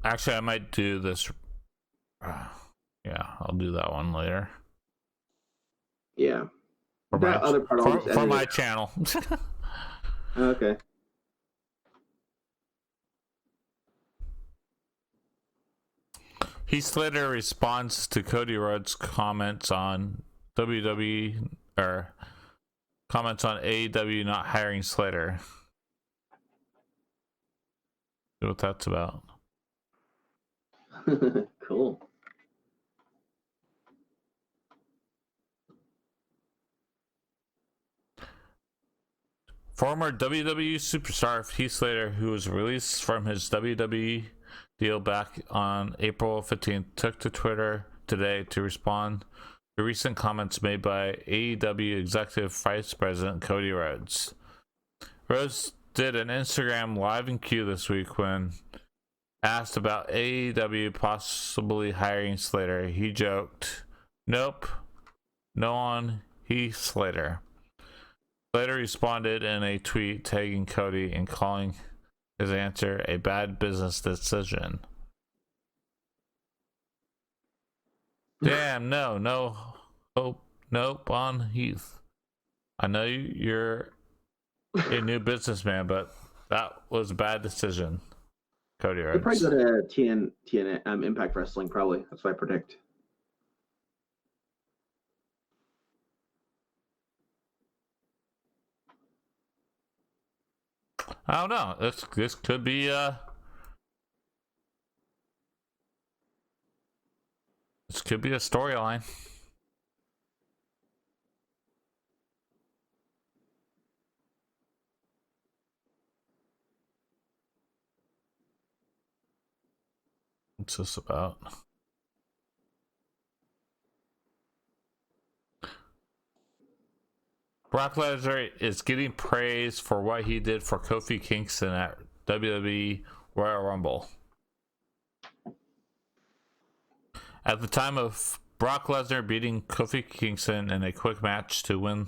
Actually, I might do this. Yeah, I'll do that one later. Yeah. For That other part I'll just for edit my it. channel. Okay. Heath Slater responds to Cody Rhodes' comments on WWE or comments on AEW not hiring Slater. See what that's about. Cool. Former WWE superstar Heath Slater, who was released from his WWE deal back on April 15th, took to Twitter today to respond to recent comments made by AEW Executive Vice President Cody Rhodes. Rhodes did an Instagram live in queue this week when asked about AEW possibly hiring Slater. He joked, "Nope, no on Heath Slater." Slater responded in a tweet tagging Cody and calling his answer a bad business decision. Damn, no hope, nope on Heath. I know you're a new businessman, but that was a bad decision. Cody He'll probably Rhodes. go to TN Impact Wrestling, probably. That's what I predict. I don't know. This could be this could be a storyline. What's this about? Brock Lesnar is getting praise for what he did for Kofi Kingston at WWE Royal Rumble. At the time of Brock Lesnar beating Kofi Kingston in a quick match to win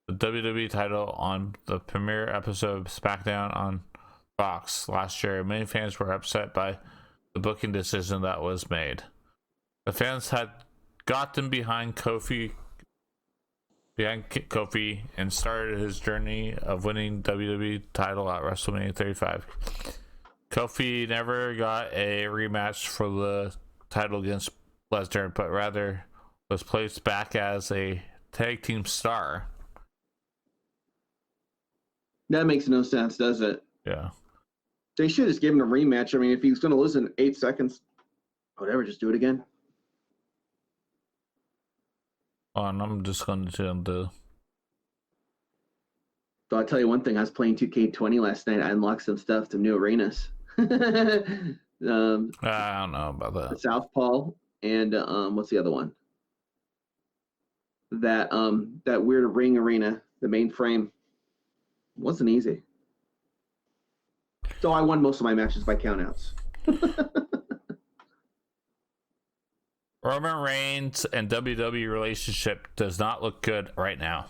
the WWE title on the premiere episode of SmackDown on Fox last year, many fans were upset by the booking decision that was made. The fans had gotten behind Kofi and started his journey of winning WWE title at WrestleMania 35. Kofi never got a rematch for the title against Lesnar, but rather was placed back as a tag team star. That makes no sense, does it? Yeah. They should just give him a rematch. I mean, if he's going to lose in 8 seconds, whatever, just do it again. And I'm just going to do. So I'll tell you one thing. I was playing 2K20 last night. I unlocked some stuff, some new arenas. I don't know about that. Southpaw and what's the other one? That weird ring arena, the main frame. Wasn't easy. So I won most of my matches by countouts. Roman Reigns and WWE relationship does not look good right now.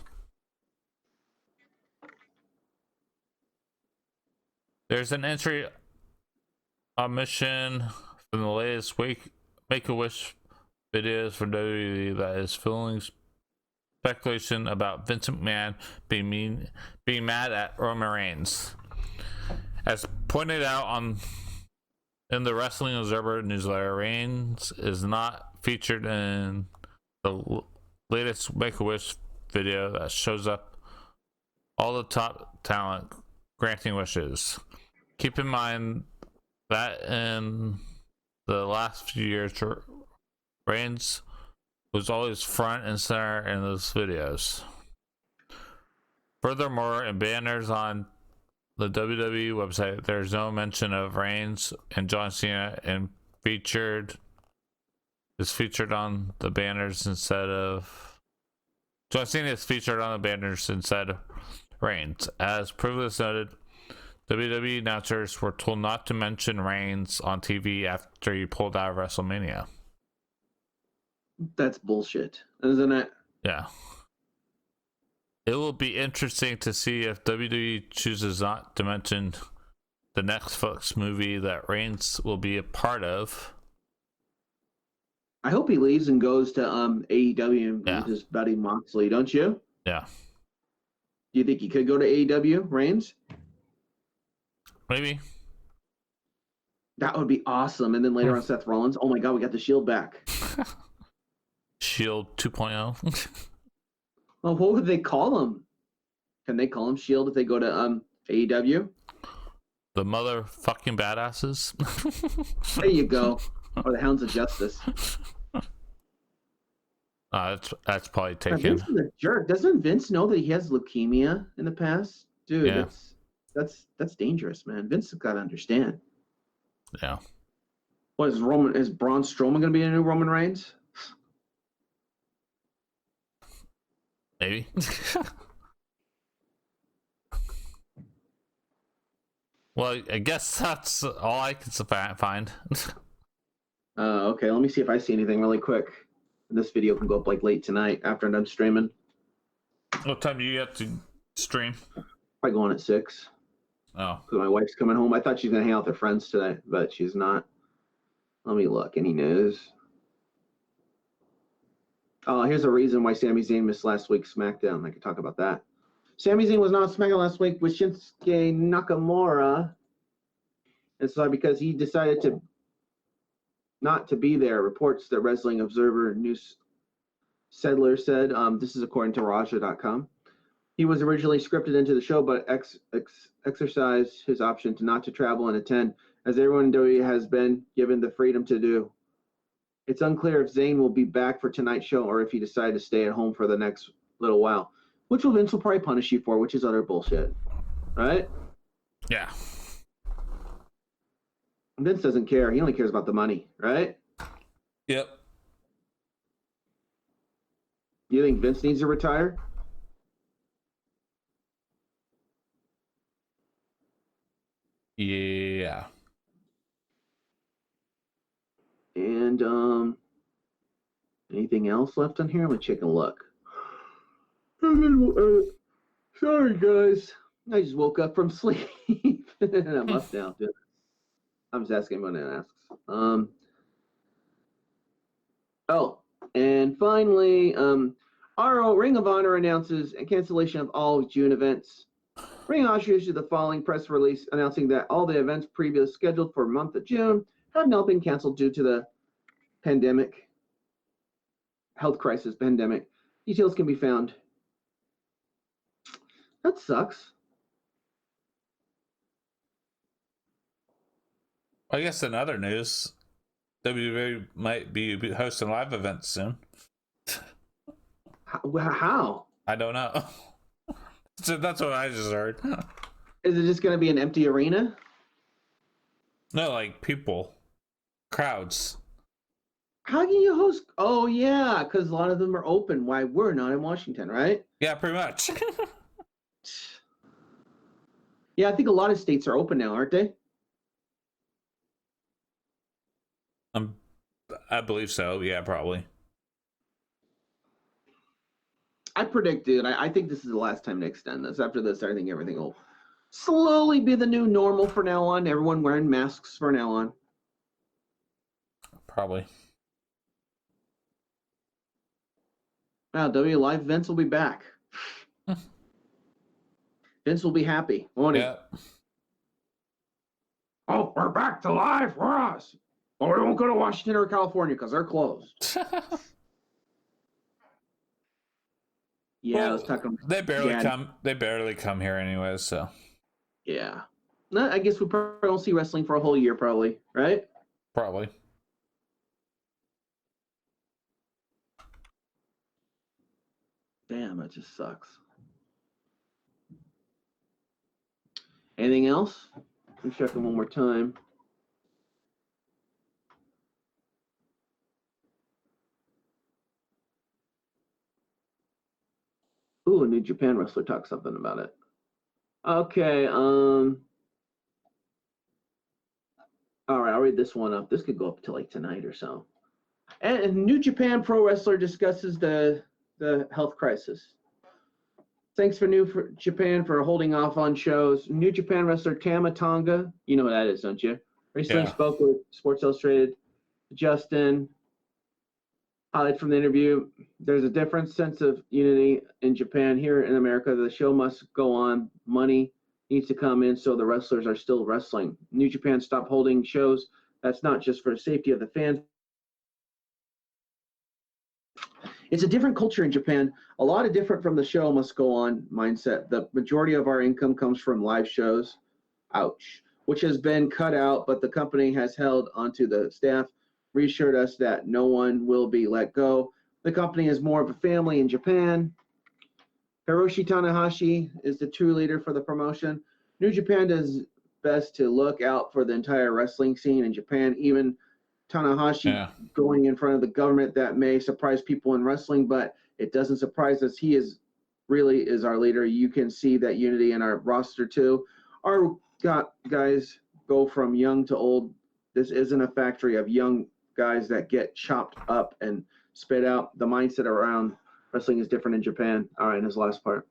There's an entry omission from the latest Make-A-Wish videos for WWE that is fueling speculation about Vince McMahon being mad at Roman Reigns. As pointed out in the Wrestling Observer newsletter, Reigns is not featured in the latest Make-A-Wish video that shows up all the top talent granting wishes. Keep in mind that in the last few years, Reigns was always front and center in those videos. Furthermore, in banners on the WWE website, there's no mention of Reigns and John Cena, and is featured on the banners instead of John Cena is featured on the banners instead of Reigns. As previously noted, WWE announcers were told not to mention Reigns on TV after he pulled out of WrestleMania. That's bullshit, isn't it? Yeah. It will be interesting to see if WWE chooses not to mention the Netflix movie that Reigns will be a part of. I hope he leaves and goes to AEW Yeah. with his buddy Moxley, don't you? Yeah. Do you think he could go to AEW, Reigns? Maybe. That would be awesome. And then later on, Seth Rollins. Oh my God, we got the Shield back. Shield 2.0. Well, what would they call him? Can they call him Shield if they go to AEW? The motherfucking badasses. There you go. Or the Hounds of Justice. That's probably taken. Vince is a jerk. Doesn't Vince know that he has leukemia in the past? Dude, Yeah. that's dangerous, man. Vince has got to understand. Yeah. What is Braun Strowman going to be a new Roman Reigns? Maybe. Well, I guess that's all I can find. Okay, let me see if I see anything really quick. This video can go up like late tonight after I'm done streaming. What time do you have to stream? Probably going at 6. Oh. Because my wife's coming home. I thought she's going to hang out with her friends today, but she's not. Let me look. Any news? Oh, here's a reason why Sami Zayn missed last week's SmackDown. I could talk about that. Sami Zayn was not on SmackDown last week with Shinsuke Nakamura. And so because he decided to not to be there. Reports that Wrestling Observer News Sedler said, this is according to Raja.com. He was originally scripted into the show, but exercised his option to not to travel and attend, as everyone in WWE has been given the freedom to do. It's unclear if Zayn will be back for tonight's show or if he decided to stay at home for the next little while, which Vince will probably punish you for, which is utter bullshit. Right? Yeah. Vince doesn't care. He only cares about the money, right? Yep. Do you think Vince needs to retire? Yeah. And anything else left on here? I'm gonna check and look. Sorry guys, I just woke up from sleep and I'm up now. Dude. I'm just asking what it asks. Oh, and finally, RO Ring of Honor announces a cancellation of all June events. Ring of Honor issued the following press release announcing that all the events previously scheduled for the month of June have now been canceled due to the health crisis pandemic. Details can be found. That sucks. I guess in other news, WWE might be hosting live events soon. How? I don't know. So that's what I just heard. Is it just going to be an empty arena? No, like people, crowds. How can you host? Oh, yeah, because a lot of them are open. Why we're not in Washington, right? Yeah, pretty much. Yeah, I think a lot of states are open now, aren't they? I believe so. Yeah, probably. I predicted. I think this is the last time to extend this. After this, I think everything will slowly be the new normal for now on. Everyone wearing masks for now on. Probably. Wow, W Live Vince will be back. Vince will be happy, won't he? Yeah. Oh, we're back to live for us. Well, we won't go to Washington or California because they're closed. Yeah, Well, let's talk about they barely come. They barely come here anyways. So. Yeah. No, I guess we probably won't see wrestling for a whole year, probably, right? Probably. Damn, that just sucks. Anything else? I'm checking one more time. Ooh, a New Japan wrestler talked something about it. Okay, all right, I'll read this one up. This could go up to like tonight or so. And New Japan pro wrestler discusses the health crisis. Thanks for Japan for holding off on shows. New Japan wrestler Tama Tonga, you know who that is, don't you? Recently spoke with Sports Illustrated. Justin, highlight from the interview. There's a different sense of unity in Japan. Here in America, the show must go on. Money needs to come in, so the wrestlers are still wrestling. New Japan stopped holding shows. That's not just for the safety of the fans. It's a different culture in Japan, a lot of different from the show must go on mindset. The majority of our income comes from live shows, ouch, which has been cut out, but the company has held onto the staff, reassured us that no one will be let go. The company is more of a family in Japan. Hiroshi Tanahashi is the true leader for the promotion. New Japan does best to look out for the entire wrestling scene in Japan, even Tanahashi going in front of the government. That may surprise people in wrestling, but it doesn't surprise us. He is our leader. You can see that unity in our roster too. Our guys go from young to old. This isn't a factory of young guys that get chopped up and spit out. The mindset around wrestling is different in Japan. All right, his last part.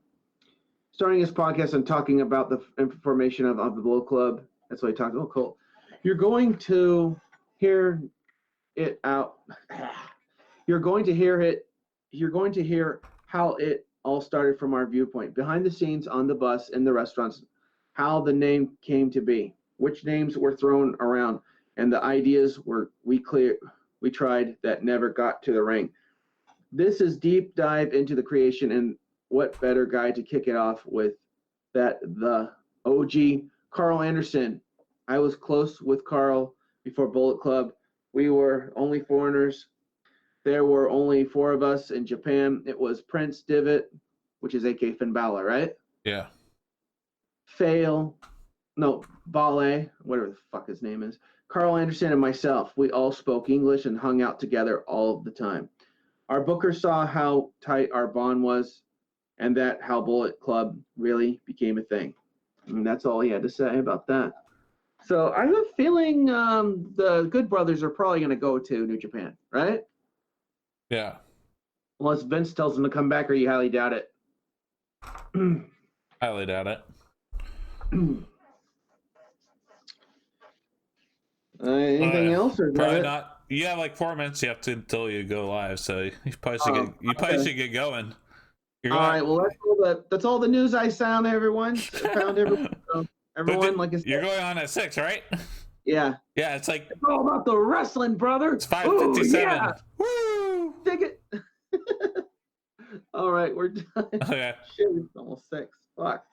Starting his podcast and talking about the information of the Bullet Club. That's what he talked about. Oh, cool. You're going to hear it out. You're going to hear it. You're going to hear how it all started from our viewpoint, behind the scenes, on the bus, in the restaurants, how the name came to be, which names were thrown around, and the ideas we tried that never got to the ring. This is deep dive into the creation, and what better guy to kick it off with that the OG Carl Anderson. I was close with Carl before Bullet Club. We were only foreigners. There were only 4 of us in Japan. It was Prince Devitt, which is AK Finn Balor, right? Yeah. Bale, whatever the fuck his name is. Carl Anderson and myself. We all spoke English and hung out together all the time. Our booker saw how tight our bond was, and that how Bullet Club really became a thing. And that's all he had to say about that. So I have a feeling the Good Brothers are probably going to go to New Japan, right? Yeah. Unless Vince tells them to come back, or you highly doubt it. Highly doubt it. Anything else? Or probably not. You have like 4 minutes you have to until you go live, so you probably should get going. All right. Well, that's all the news I found. Everyone. Everyone, like I said, you're going on at 6, right? Yeah. Yeah, it's all about the wrestling, brother. It's 5:57. Yeah. Woo! Dig it. All right, we're done. Okay. Shit, it's almost 6. Fuck.